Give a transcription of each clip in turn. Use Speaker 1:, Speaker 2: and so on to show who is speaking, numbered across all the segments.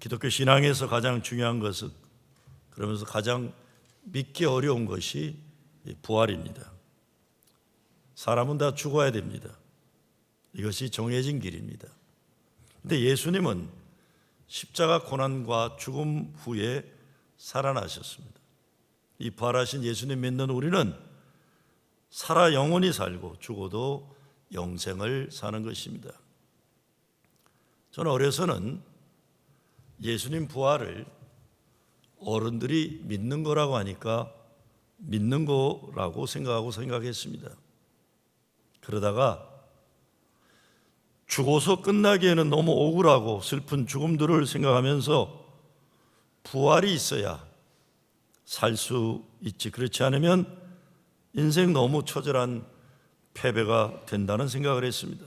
Speaker 1: 기독교 신앙에서 가장 중요한 것은, 그러면서 가장 믿기 어려운 것이 부활입니다. 사람은 다 죽어야 됩니다. 이것이 정해진 길입니다. 근데 예수님은 십자가 고난과 죽음 후에 살아나셨습니다. 이 부활하신 예수님 믿는 우리는 살아 영원히 살고 죽어도 영생을 사는 것입니다. 저는 어려서는 예수님 부활을 어른들이 믿는 거라고 하니까 믿는 거라고 생각했습니다. 그러다가 죽어서 끝나기에는 너무 억울하고 슬픈 죽음들을 생각하면서 부활이 있어야 살 수 있지, 그렇지 않으면 인생 너무 처절한 패배가 된다는 생각을 했습니다.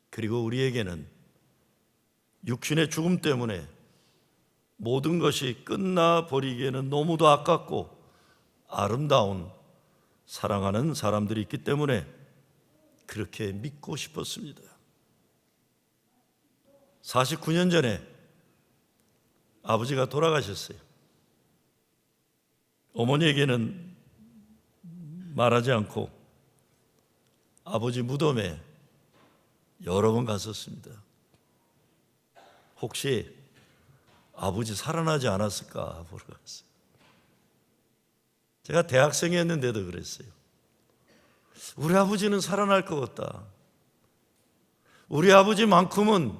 Speaker 1: 그리고 우리에게는 육신의 죽음 때문에 모든 것이 끝나버리기에는 너무도 아깝고 아름다운 사랑하는 사람들이 있기 때문에 그렇게 믿고 싶었습니다. 49년 전에 아버지가 돌아가셨어요. 어머니에게는 말하지 않고 아버지 무덤에 여러 번 갔었습니다. 혹시 아버지 살아나지 않았을까 보러 갔어요. 제가 대학생이었는데도 그랬어요. 우리 아버지는 살아날 것 같다. 우리 아버지만큼은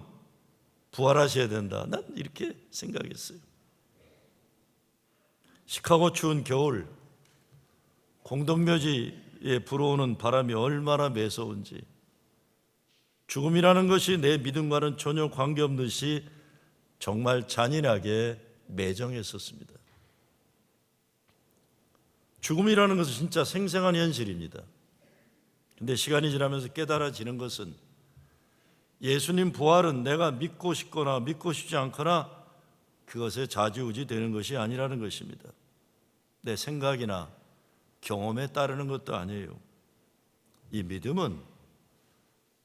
Speaker 1: 부활하셔야 된다. 난 이렇게 생각했어요. 시카고 추운 겨울, 공동묘지에 불어오는 바람이 얼마나 매서운지, 죽음이라는 것이 내 믿음과는 전혀 관계없듯이 정말 잔인하게 매정했었습니다. 죽음이라는 것은 진짜 생생한 현실입니다. 근데 시간이 지나면서 깨달아지는 것은 예수님 부활은 내가 믿고 싶거나 믿고 싶지 않거나 그것에 좌지우지 되는 것이 아니라는 것입니다. 내 생각이나 경험에 따르는 것도 아니에요. 이 믿음은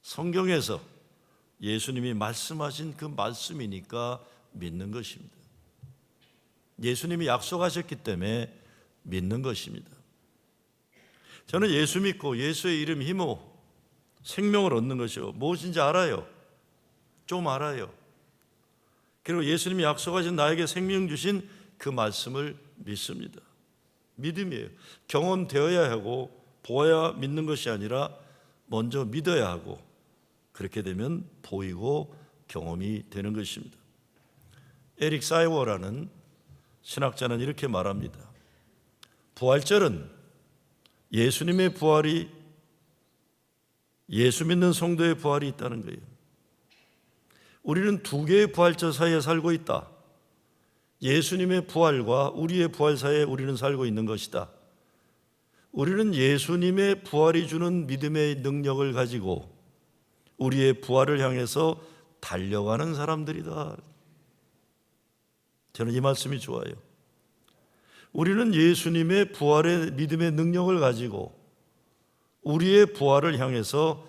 Speaker 1: 성경에서 예수님이 말씀하신 그 말씀이니까 믿는 것입니다. 예수님이 약속하셨기 때문에 믿는 것입니다. 저는 예수 믿고 예수의 이름 힘으로 생명을 얻는 것이요 무엇인지 알아요. 좀 알아요. 그리고 예수님이 약속하신 나에게 생명 주신 그 말씀을 믿습니다. 믿음이에요. 경험되어야 하고 보아야 믿는 것이 아니라 먼저 믿어야 하고 그렇게 되면 보이고 경험이 되는 것입니다. 에릭 사이워라는 신학자는 이렇게 말합니다. 부활절은 예수님의 부활이, 예수 믿는 성도의 부활이 있다는 거예요. 우리는 두 개의 부활절 사이에 살고 있다. 예수님의 부활과 우리의 부활 사이에 우리는 살고 있는 것이다. 우리는 예수님의 부활이 주는 믿음의 능력을 가지고 우리의 부활을 향해서 달려가는 사람들이다. 저는 이 말씀이 좋아요. 우리는 예수님의 부활의 믿음의 능력을 가지고 우리의 부활을 향해서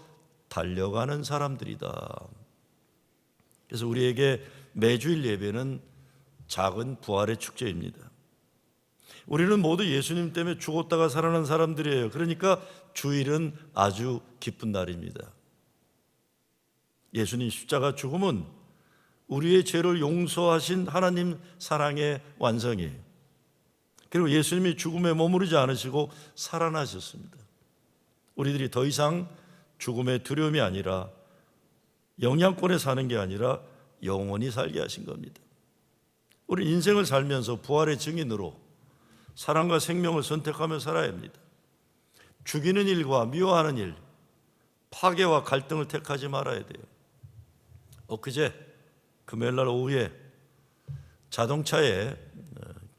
Speaker 1: 달려가는 사람들이다. 그래서 우리에게 매주일 예배는 작은 부활의 축제입니다. 우리는 모두 예수님 때문에 죽었다가 살아난 사람들이에요. 그러니까 주일은 아주 기쁜 날입니다. 예수님 십자가 죽음은 우리의 죄를 용서하신 하나님 사랑의 완성이에요. 그리고 예수님이 죽음에 머무르지 않으시고 살아나셨습니다. 우리들이 더 이상 죽음의 두려움이 아니라 영향권에 사는 게 아니라 영원히 살게 하신 겁니다. 우리 인생을 살면서 부활의 증인으로 사랑과 생명을 선택하며 살아야 합니다. 죽이는 일과 미워하는 일, 파괴와 갈등을 택하지 말아야 돼요. 엊그제 금요일날 오후에 자동차에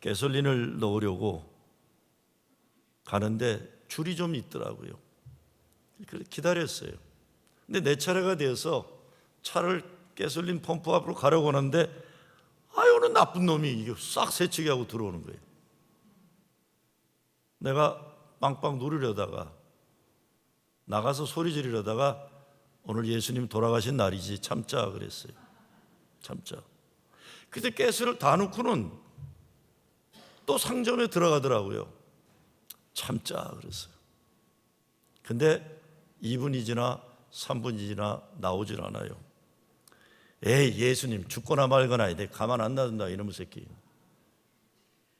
Speaker 1: 가솔린을 넣으려고 가는데 줄이 좀 있더라고요. 기다렸어요. 근데 내 차례가 되어서 차를 가솔린 펌프 앞으로 가려고 하는데 어느 나쁜 놈이 이게 싹 새치기 하고 들어오는 거예요. 내가 빵빵 누르려다가 나가서 소리 지르려다가 오늘 예수님 돌아가신 날이지 참자 그랬어요. 참자. 그때 가스를 다 넣고는 또 상점에 들어가더라고요. 참자 그랬어요. 근데 2분이 지나 3분이 지나 나오질 않아요. 에이, 예수님 죽거나 말거나 내 가만 안 놔둔다 이놈의 새끼.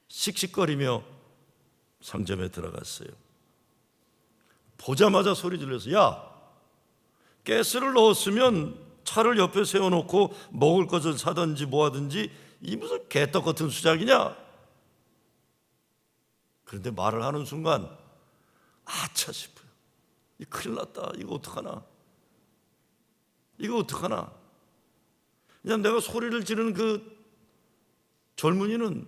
Speaker 1: 씩씩거리며 상점에 들어갔어요. 보자마자 소리 질러서, 야, 가스를 넣었으면 차를 옆에 세워놓고 먹을 것을 사든지 뭐 하든지, 이 무슨 개떡 같은 수작이냐? 그런데 말을 하는 순간 아차 싶어요. 큰일 났다. 이거 어떡하나? 이거 어떡하나? 그냥 내가 소리를 지르는 그 젊은이는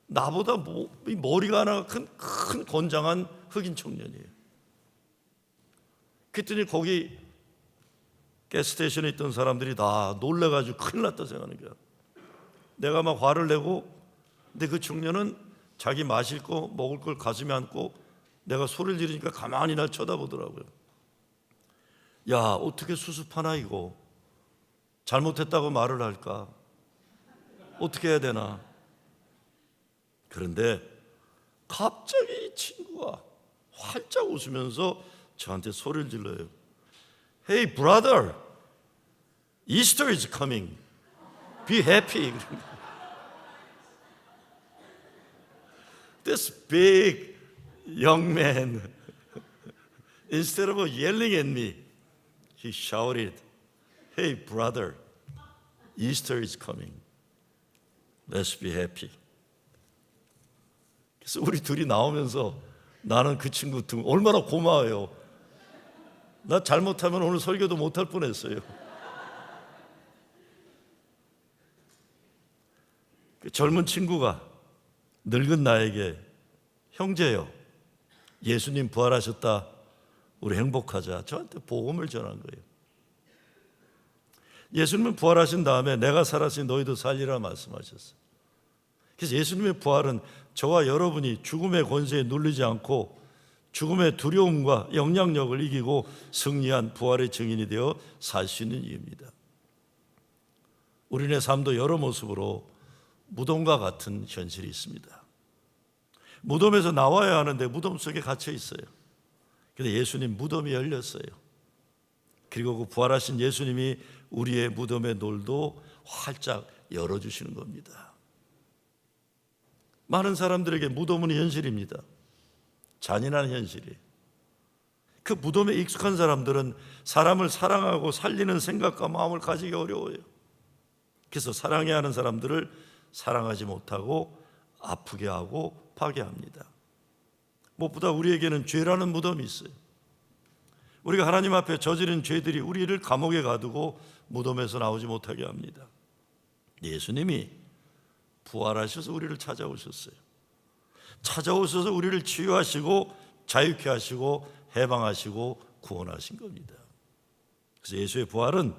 Speaker 1: 나보다 머리가 하나 큰 건장한 흑인 청년이에요. 그랬더니 거기 가스스테이션에 있던 사람들이 다 놀래가지고 큰일 났다 생각하는 거야. 내가 막 화를 내고, 근데 그 청년은 자기 마실 거 먹을 걸 가슴에 안고 내가 소리를 지르니까 가만히 날 쳐다보더라고요. 야, 어떻게 수습하나 이거? 잘못했다고 말을 할까? 어떻게 해야 되나? 그런데 갑자기 이 친구가 활짝 웃으면서 저한테 소리를 질러요. Hey brother, Easter is coming. Be happy. This big young man, instead of yelling at me, he shouted, Hey brother, Easter is coming. Let's be happy. 그래서 우리 둘이 나오면서 나는 그 친구 얼마나 고마워요. 나 잘못하면 오늘 설교도 못할 뻔했어요. 그 젊은 친구가 늙은 나에게, 형제요, 예수님 부활하셨다, 우리 행복하자, 저한테 복음을 전한 거예요. 예수님은 부활하신 다음에 내가 살았으니 너희도 살리라 말씀하셨어요. 그래서 예수님의 부활은 저와 여러분이 죽음의 권세에 눌리지 않고 죽음의 두려움과 영향력을 이기고 승리한 부활의 증인이 되어 살 수 있는 이유입니다. 우리네 삶도 여러 모습으로 무덤과 같은 현실이 있습니다. 무덤에서 나와야 하는데 무덤 속에 갇혀 있어요. 그런데 예수님 무덤이 열렸어요. 그리고 그 부활하신 예수님이 우리의 무덤의 놀도 활짝 열어주시는 겁니다. 많은 사람들에게 무덤은 현실입니다. 잔인한 현실이에요. 그 무덤에 익숙한 사람들은 사람을 사랑하고 살리는 생각과 마음을 가지기 어려워요. 그래서 사랑해야 하는 사람들을 사랑하지 못하고 아프게 하고 파괴합니다. 무엇보다 우리에게는 죄라는 무덤이 있어요. 우리가 하나님 앞에 저지른 죄들이 우리를 감옥에 가두고 무덤에서 나오지 못하게 합니다. 예수님이 부활하셔서 우리를 찾아오셨어요. 찾아오셔서 우리를 치유하시고 자유케 하시고 해방하시고 구원하신 겁니다. 그래서 예수의 부활은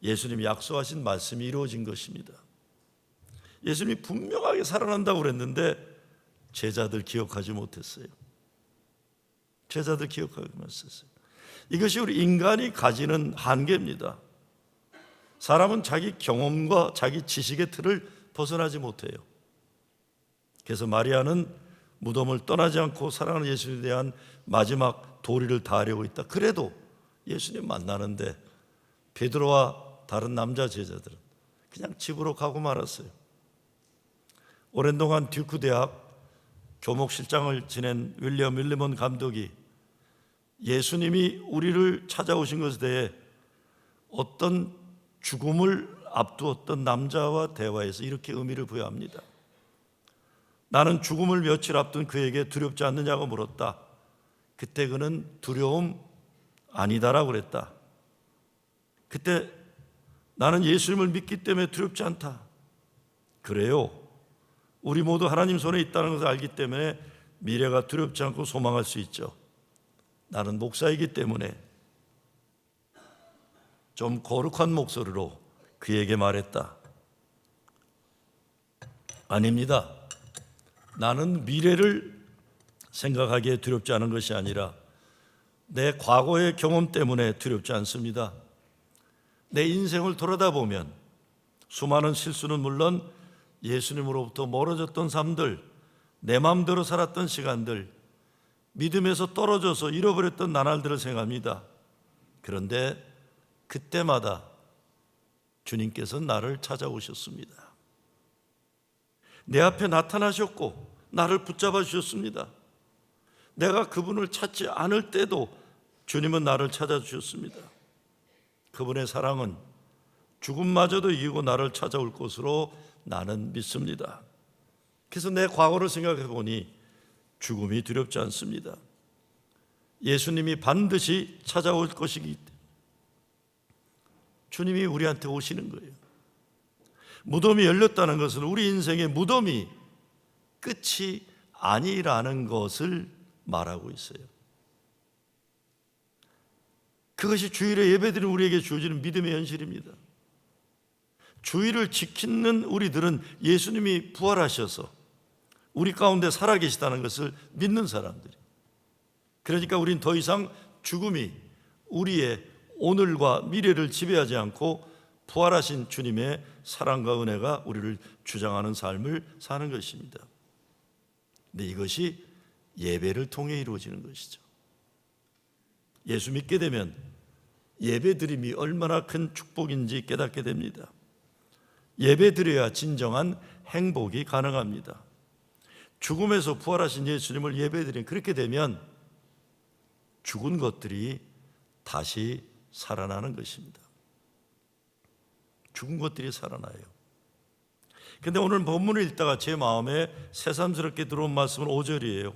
Speaker 1: 예수님이 약속하신 말씀이 이루어진 것입니다. 예수님이 분명하게 살아난다고 그랬는데 제자들 기억하지 못했어요. 제자들 기억하지 못했어요. 이것이 우리 인간이 가지는 한계입니다. 사람은 자기 경험과 자기 지식의 틀을 벗어나지 못해요. 그래서 마리아는 무덤을 떠나지 않고 사랑하는 예수님에 대한 마지막 도리를 다하려고 있다. 그래도 예수님 만나는데 베드로와 다른 남자 제자들은 그냥 집으로 가고 말았어요. 오랜 동안 듀크 대학 교목실장을 지낸 윌리엄 윌리먼 감독이 예수님이 우리를 찾아오신 것에 대해 어떤 죽음을 앞두었던 남자와 대화에서 이렇게 의미를 부여합니다. 나는 죽음을 며칠 앞둔 그에게 두렵지 않느냐고 물었다. 그때 그는 두려움 아니다라고 그랬다. 그때 나는 예수님을 믿기 때문에 두렵지 않다. 그래요. 우리 모두 하나님 손에 있다는 것을 알기 때문에 미래가 두렵지 않고 소망할 수 있죠. 나는 목사이기 때문에 좀 거룩한 목소리로 그에게 말했다. 아닙니다. 나는 미래를 생각하기에 두렵지 않은 것이 아니라 내 과거의 경험 때문에 두렵지 않습니다. 내 인생을 돌아다 보면 수많은 실수는 물론 예수님으로부터 멀어졌던 삶들, 내 마음대로 살았던 시간들, 믿음에서 떨어져서 잃어버렸던 나날들을 생각합니다. 그런데 그때마다 주님께서 나를 찾아오셨습니다. 내 앞에 나타나셨고 나를 붙잡아 주셨습니다. 내가 그분을 찾지 않을 때도 주님은 나를 찾아주셨습니다. 그분의 사랑은 죽음마저도 이기고 나를 찾아올 것으로 나는 믿습니다. 그래서 내 과거를 생각해 보니 죽음이 두렵지 않습니다. 예수님이 반드시 찾아올 것이기 때문에 주님이 우리한테 오시는 거예요. 무덤이 열렸다는 것은 우리 인생의 무덤이 끝이 아니라는 것을 말하고 있어요. 그것이 주일에 예배드리는 우리에게 주어지는 믿음의 현실입니다. 주일을 지키는 우리들은 예수님이 부활하셔서 우리 가운데 살아계시다는 것을 믿는 사람들이. 그러니까 우린 더 이상 죽음이 우리의 오늘과 미래를 지배하지 않고 부활하신 주님의 사랑과 은혜가 우리를 주장하는 삶을 사는 것입니다. 근데 이것이 예배를 통해 이루어지는 것이죠. 예수 믿게 되면 예배 드림이 얼마나 큰 축복인지 깨닫게 됩니다. 예배 드려야 진정한 행복이 가능합니다. 죽음에서 부활하신 예수님을 예배 드리는, 그렇게 되면 죽은 것들이 다시 살아나는 것입니다. 죽은 것들이 살아나요. 근데 오늘 본문을 읽다가 제 마음에 새삼스럽게 들어온 말씀은 5절이에요.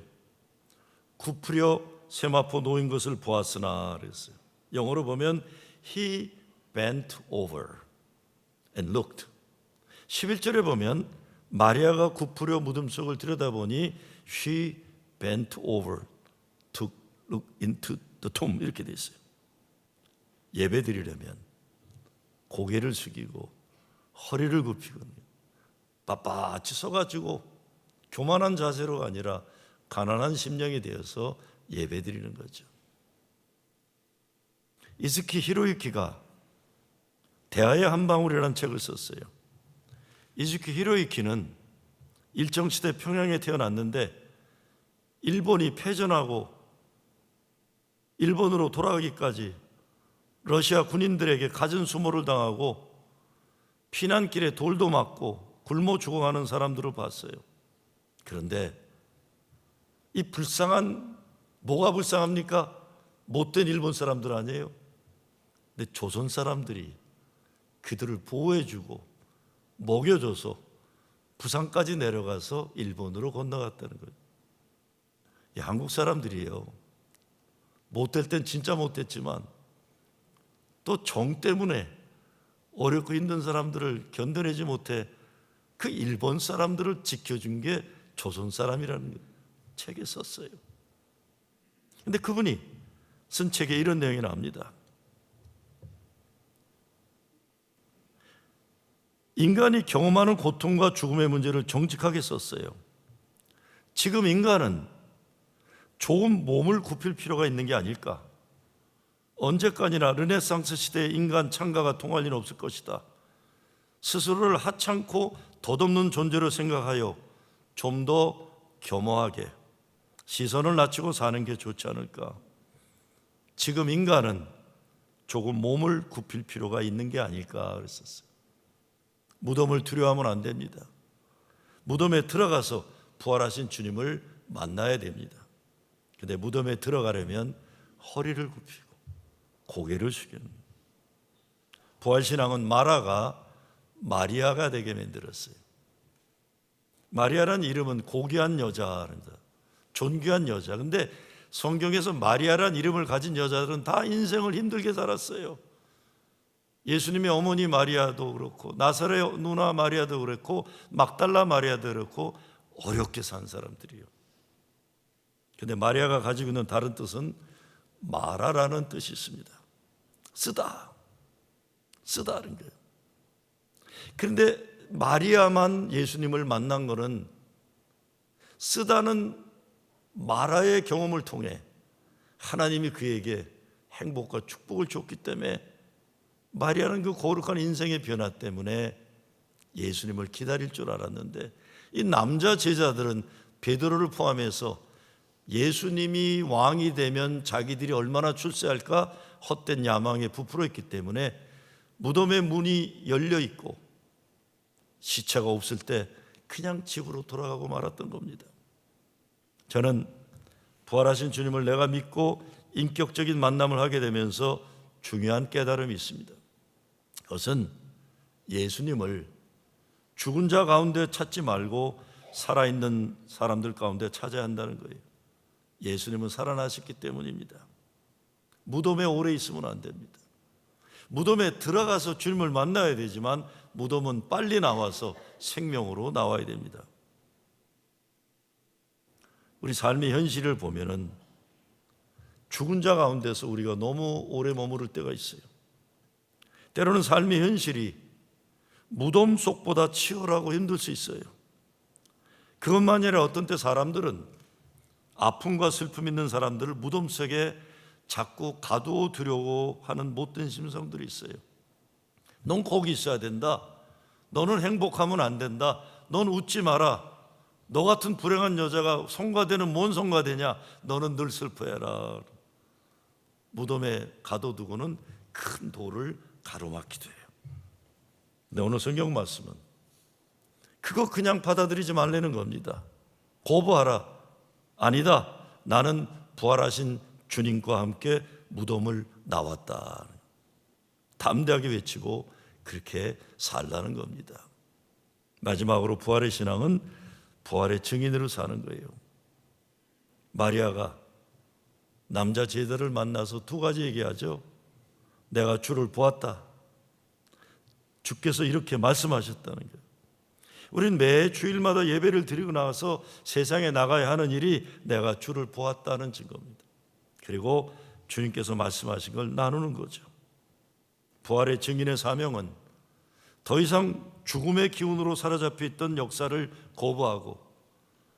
Speaker 1: 굽으려 세마포 놓인 것을 보았으나 그랬어요. 영어로 보면 He bent over and looked. 11절에 보면 마리아가 굽으려 무덤 속을 들여다보니 She bent over to look into the tomb, 이렇게 돼 있어요. 예배 드리려면 고개를 숙이고 허리를 굽히고 빳빳이 서가지고 교만한 자세로가 아니라 가난한 심령이 되어서 예배 드리는 거죠. 이즈키 히로유키가 대화의 한 방울이라는 책을 썼어요. 이즈키 히로유키는 일정시대 평양에 태어났는데 일본이 패전하고 일본으로 돌아가기까지 러시아 군인들에게 갖은 수모를 당하고 피난길에 돌도 맞고 굶어 죽어가는 사람들을 봤어요. 그런데 이 불쌍한, 뭐가 불쌍합니까? 못된 일본 사람들 아니에요? 근데 조선 사람들이 그들을 보호해주고 먹여줘서 부산까지 내려가서 일본으로 건너갔다는 거예요. 이 한국 사람들이에요. 못될 땐 진짜 못됐지만 또 정 때문에 어렵고 힘든 사람들을 견뎌내지 못해 그 일본 사람들을 지켜준 게 조선 사람이라는 책에 썼어요. 근데 그분이 쓴 책에 이런 내용이 나옵니다. 인간이 경험하는 고통과 죽음의 문제를 정직하게 썼어요. 지금 인간은 조금 몸을 굽힐 필요가 있는 게 아닐까? 언제까지나 르네상스 시대의 인간 창가가 통할 리는 없을 것이다. 스스로를 하찮고 덧없는 존재로 생각하여 좀 더 겸허하게 시선을 낮추고 사는 게 좋지 않을까? 지금 인간은 조금 몸을 굽힐 필요가 있는 게 아닐까 그랬었어요. 무덤을 두려워하면 안 됩니다. 무덤에 들어가서 부활하신 주님을 만나야 됩니다. 근데 무덤에 들어가려면 허리를 굽히고 고개를 숙이는, 부활신앙은 마라가 마리아가 되게 만들었어요. 마리아란 이름은 고귀한 여자입니다. 존귀한 여자. 근데 성경에서 마리아란 이름을 가진 여자들은 다 인생을 힘들게 살았어요. 예수님의 어머니 마리아도 그렇고 나사렛 누나 마리아도 그렇고 막달라 마리아도 그렇고 어렵게 산 사람들이에요. 근데 마리아가 가지고 있는 다른 뜻은 마라라는 뜻이 있습니다. 쓰다는 거예요. 그런데 마리아만 예수님을 만난 것은 쓰다는 마라의 경험을 통해 하나님이 그에게 행복과 축복을 줬기 때문에, 마리아는 그 거룩한 인생의 변화 때문에 예수님을 기다릴 줄 알았는데 이 남자 제자들은 베드로를 포함해서 예수님이 왕이 되면 자기들이 얼마나 출세할까 헛된 야망에 부풀어 있기 때문에 무덤의 문이 열려 있고 시체가 없을 때 그냥 집으로 돌아가고 말았던 겁니다. 저는 부활하신 주님을 내가 믿고 인격적인 만남을 하게 되면서 중요한 깨달음이 있습니다. 그것은 예수님을 죽은 자 가운데 찾지 말고 살아있는 사람들 가운데 찾아야 한다는 거예요. 예수님은 살아나셨기 때문입니다. 무덤에 오래 있으면 안 됩니다. 무덤에 들어가서 주님을 만나야 되지만 무덤은 빨리 나와서 생명으로 나와야 됩니다. 우리 삶의 현실을 보면은 죽은 자 가운데서 우리가 너무 오래 머무를 때가 있어요. 때로는 삶의 현실이 무덤 속보다 치열하고 힘들 수 있어요. 그것만이 아니라 어떤 때 사람들은 아픔과 슬픔 있는 사람들을 무덤 속에 자꾸 가두어두려고 하는 못된 심성들이 있어요. 넌 거기 있어야 된다. 너는 행복하면 안 된다. 넌 웃지 마라. 너 같은 불행한 여자가 성가대는 뭔 성가대냐. 너는 늘 슬퍼해라. 무덤에 가둬두고는 큰 돌을 가로막기도 해요. 근데 오늘 성경 말씀은 그거 그냥 받아들이지 말라는 겁니다. 거부하라. 아니다. 나는 부활하신 주님과 함께 무덤을 나왔다. 담대하게 외치고 그렇게 살라는 겁니다. 마지막으로 부활의 신앙은 부활의 증인으로 사는 거예요. 마리아가 남자 제자를 만나서 두 가지 얘기하죠. 내가 주를 보았다. 주께서 이렇게 말씀하셨다는 거예요. 우리는 매 주일마다 예배를 드리고 나와서 세상에 나가야 하는 일이 내가 주를 보았다는 증거입니다. 그리고 주님께서 말씀하신 걸 나누는 거죠. 부활의 증인의 사명은 더 이상 죽음의 기운으로 사로잡혀 있던 역사를 거부하고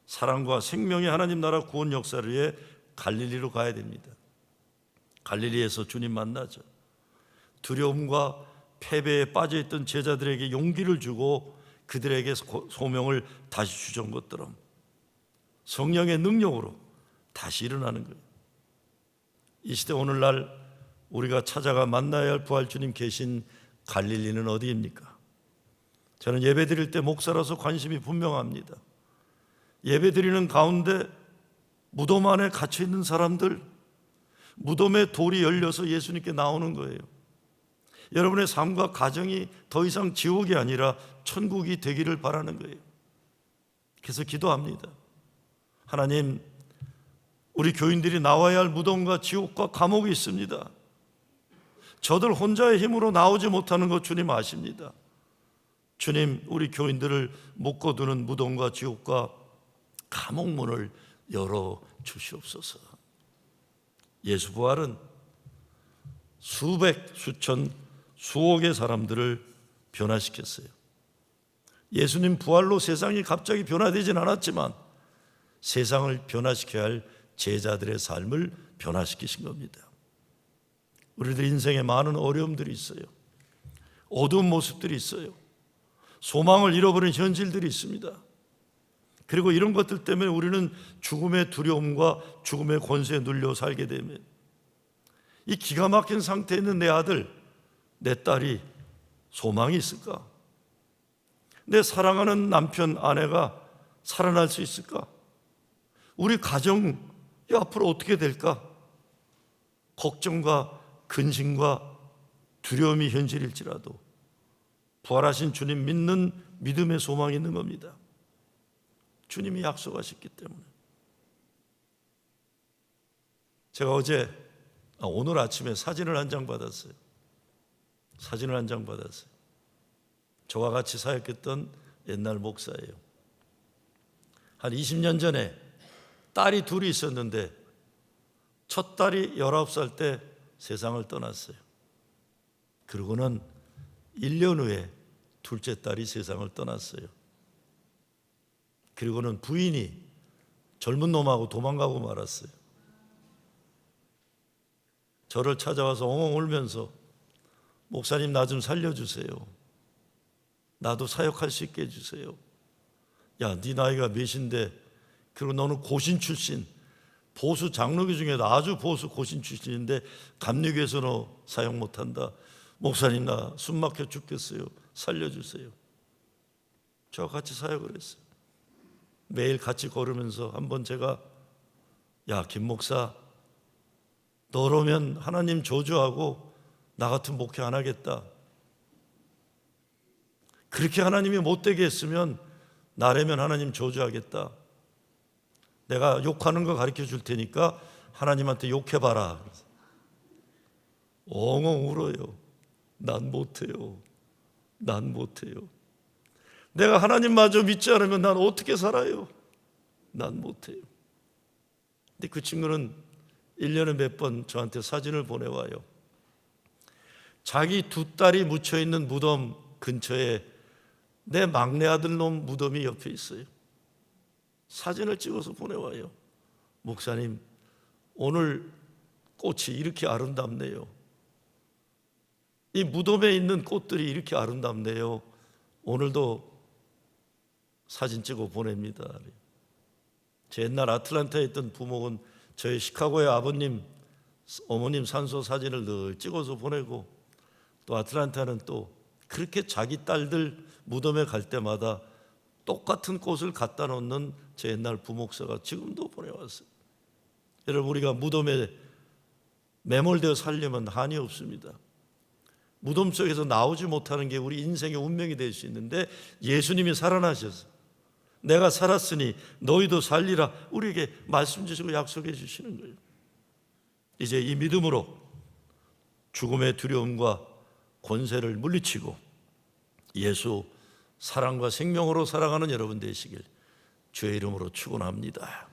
Speaker 1: 사랑과 생명의 하나님 나라 구원 역사를 위해 갈릴리로 가야 됩니다. 갈릴리에서 주님 만나죠. 두려움과 패배에 빠져있던 제자들에게 용기를 주고 그들에게 소명을 다시 주던 것처럼 성령의 능력으로 다시 일어나는 거예요. 이 시대 오늘날 우리가 찾아가 만나야 할 부활 주님 계신 갈릴리는 어디입니까? 저는 예배 드릴 때 목사라서 관심이 분명합니다. 예배 드리는 가운데 무덤 안에 갇혀 있는 사람들, 무덤에 돌이 열려서 예수님께 나오는 거예요. 여러분의 삶과 가정이 더 이상 지옥이 아니라 천국이 되기를 바라는 거예요. 그래서 기도합니다. 하나님, 우리 교인들이 나와야 할 무덤과 지옥과 감옥이 있습니다. 저들 혼자의 힘으로 나오지 못하는 것 주님 아십니다. 주님, 우리 교인들을 묶어두는 무덤과 지옥과 감옥 문을 열어 주시옵소서. 예수 부활은 수백, 수천, 수억의 사람들을 변화시켰어요. 예수님 부활로 세상이 갑자기 변화되진 않았지만 세상을 변화시켜야 할 제자들의 삶을 변화시키신 겁니다. 우리들 인생에 많은 어려움들이 있어요. 어두운 모습들이 있어요. 소망을 잃어버린 현실들이 있습니다. 그리고 이런 것들 때문에 우리는 죽음의 두려움과 죽음의 권세에 눌려 살게 되면 이 기가 막힌 상태에 있는 내 아들, 내 딸이 소망이 있을까? 내 사랑하는 남편, 아내가 살아날 수 있을까? 우리 가정이 앞으로 어떻게 될까? 걱정과 근심과 두려움이 현실일지라도 부활하신 주님 믿는 믿음의 소망이 있는 겁니다. 주님이 약속하셨기 때문에. 제가 오늘 아침에 사진을 한 장 받았어요. 저와 같이 사역했던 옛날 목사예요. 한 20년 전에 딸이 둘이 있었는데 첫 딸이 19살 때 세상을 떠났어요. 그러고는 1년 후에 둘째 딸이 세상을 떠났어요. 그리고는 부인이 젊은 놈하고 도망가고 말았어요. 저를 찾아와서 엉엉 울면서 목사님 나 좀 살려주세요. 나도 사역할 수 있게 해주세요. 야, 네 나이가 몇인데, 그리고 너는 고신 출신, 보수 장로교 중에도 아주 보수 고신 출신인데 감리교에서 너 사역 못한다. 목사님, 나 숨 막혀 죽겠어요. 살려주세요. 저와 같이 사역을 했어요. 매일 같이 걸으면서 한번 제가, 야, 김 목사, 너라면 하나님 저주하고 나 같은 목회 안 하겠다. 그렇게 하나님이 못되게 했으면 나라면 하나님 저주하겠다. 내가 욕하는 거 가르쳐 줄 테니까 하나님한테 욕해봐라. 엉엉 울어요. 난 못해요. 난 못해요. 내가 하나님마저 믿지 않으면 난 어떻게 살아요? 난 못해요. 근데 그 친구는 1년에 몇 번 저한테 사진을 보내와요. 자기 두 딸이 묻혀있는 무덤 근처에 내 막내 아들 놈 무덤이 옆에 있어요. 사진을 찍어서 보내와요. 목사님, 오늘 꽃이 이렇게 아름답네요. 이 무덤에 있는 꽃들이 이렇게 아름답네요. 오늘도 사진 찍어 보냅니다. 제 옛날 아틀란타에 있던 부목은 저희 시카고의 아버님, 어머님 산소 사진을 늘 찍어서 보내고, 또 아틀란타는 또 그렇게 자기 딸들 무덤에 갈 때마다 똑같은 꽃을 갖다 놓는 제 옛날 부목사가 지금도 보내왔어요. 여러분, 우리가 무덤에 매몰되어 살려면 한이 없습니다. 무덤 속에서 나오지 못하는 게 우리 인생의 운명이 될 수 있는데, 예수님이 살아나셔서 내가 살았으니 너희도 살리라 우리에게 말씀 주시고 약속해 주시는 거예요. 이제 이 믿음으로 죽음의 두려움과 권세를 물리치고 예수 사랑과 생명으로 살아가는 여러분 되시길 주의 이름으로 축원합니다.